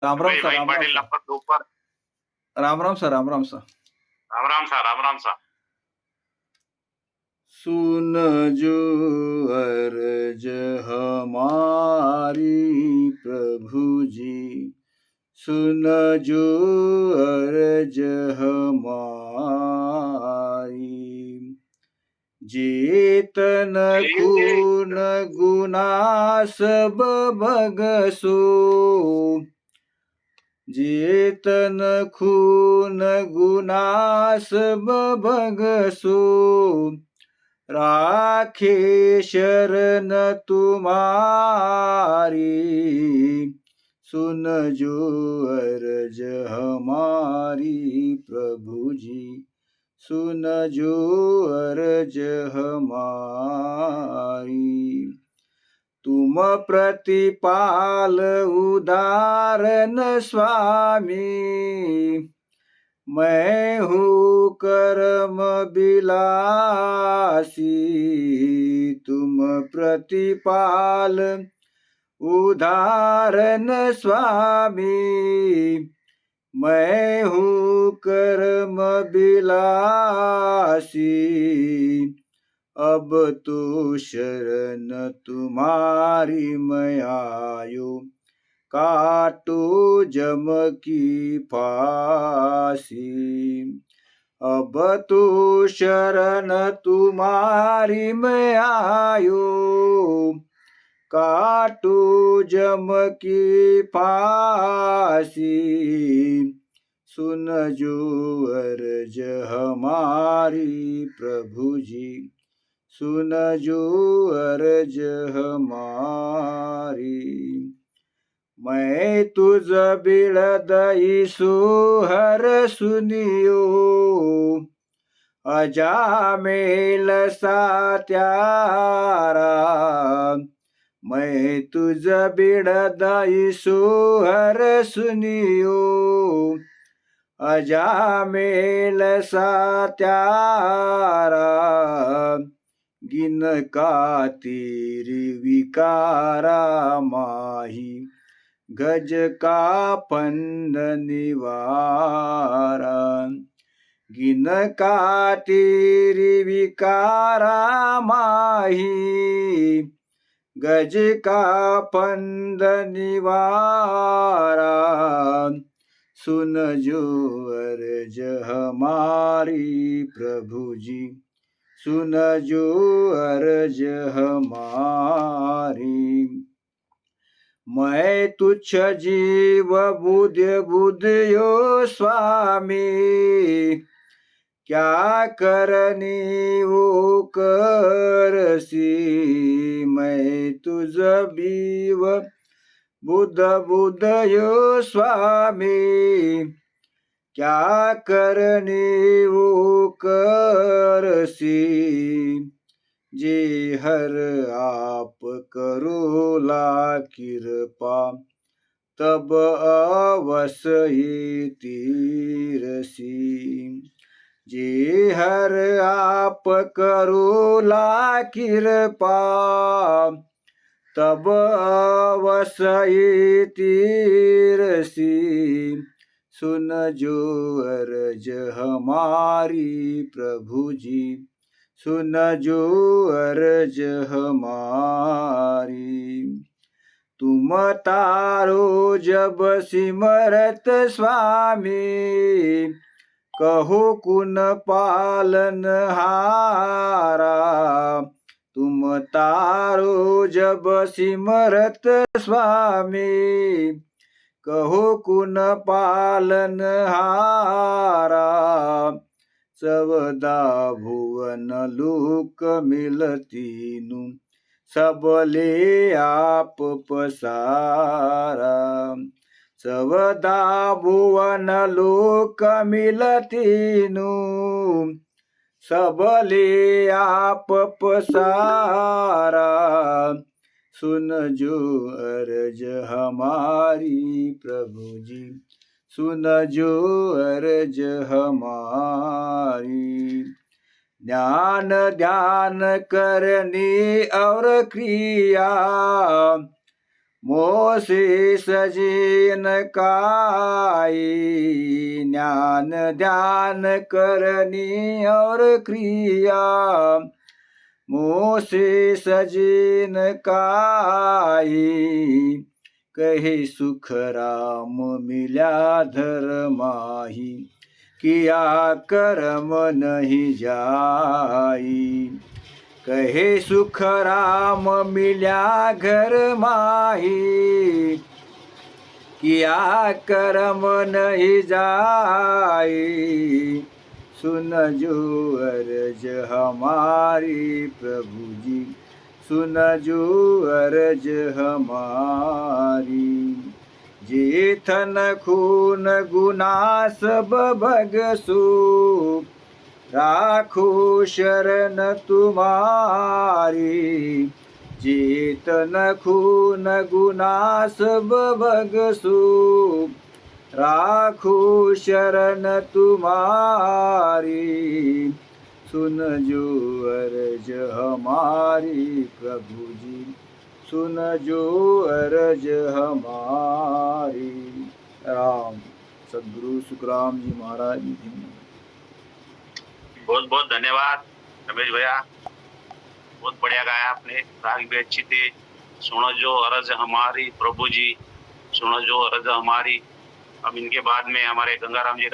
Ram Ram sir, भाई Ram Ram Patil sir. आपण दुपार. Ram Ram sir, Ram Ram sir. राम राम सा, राम राम सा. सुन जो अर्ज हमारी प्रभु जी, सुन जो अर्ज हमारी. जेतन खून गुना सब भगसो, जेतन खून गुना सब भगसो, राखे शरण तुम्हारी. सुन जो अर्ज हमारी प्रभु जी, सुन जो अर्ज हमारी. तुम प्रतिपाल उदाहरण स्वामी, मैं हूँ कर्म बिलासी. तुम प्रतिपाल उदाहरण स्वामी, मैं हूँ कर्म बिलासी. अब तो शरण तुम्हारी मैं आयो, काटो जम की फांसी. अब तो शरण तुम्हारी मैं आयो, काटो जम की फांसी. सुन जो अर्ज हमारी प्रभु जी, सुन जो अर्ज हमारी. मैं तुझ बिळद ईसु हर सुनियो, अजामेल सात्यारा. मैं तुझ बिळद ईसु हर सुनियो, अजामेल सात्यारा. गिन का तेरी विकारा माही, गज का फंद निवारा. गिन का तेरी विकारा माही, गज का फंद निवारा. सुन जो अर्ज हमारी प्रभु जी, सुन जो अर्ज हमारी. मैं तुच्छ जीव बुध बुधियो स्वामी, क्या करनी वो करसी. मैं तुझ बीव बुध बुधयो स्वामी, क्या करनी वो करसी. जे हर आप करो ला कृपा, तब अवश्य तीरसी. जे हर आप करो ला कृपा, तब अवश्य तीरसी. सुन जो अर्ज हमारी प्रभु जी, सुन जो अर्ज हमारी. तुम तारो जब सिमरत स्वामी, कहो कुन पालन हारा. तुम तारो जब सिमरत स्वामी, कहो कुन पालन हारा. सवदा भुवन लोक मिलतीनु, सबले आप पसारा. सवदा भुवन लोक मिलतीनु, सबले आप पसारा. सुन जो अर्ज हमारी प्रभु जी, सुन जो अर्ज हमारी. ज्ञान ध्यान करनी और क्रिया, मोसी सजीन काई, ज्ञान ध्यान करनी और क्रिया। मोसी सजीन काई, कही सुख राम मिल्या धर्माही, किया कर्म नहीं जाई। कहे सुख राम मिल्या घर माही, किया कर्म नहीं जाई। सुन जो अर्ज हमारी प्रभु जी, सुन जो अर्ज हमारी। जेठन खून गुना सब भगसु, राखो शरण तुम्हारी। जेतन खून गुना सब भगसु, राखो शरण तुम्हारी। सुन जो अर्ज हमारी प्रभु जी, सुन जो अर्ज हमारी। राम सद्गुरु सुखराम जी महाराज जी। बहुत बहुत धन्यवाद रमेश भैया, बहुत बढ़िया गाया आपने, राग भी अच्छी थी। सुनो जो अरज हमारी प्रभु जी, सुनो जो अरज हमारी। अब इनके बाद में हमारे गंगाराम जी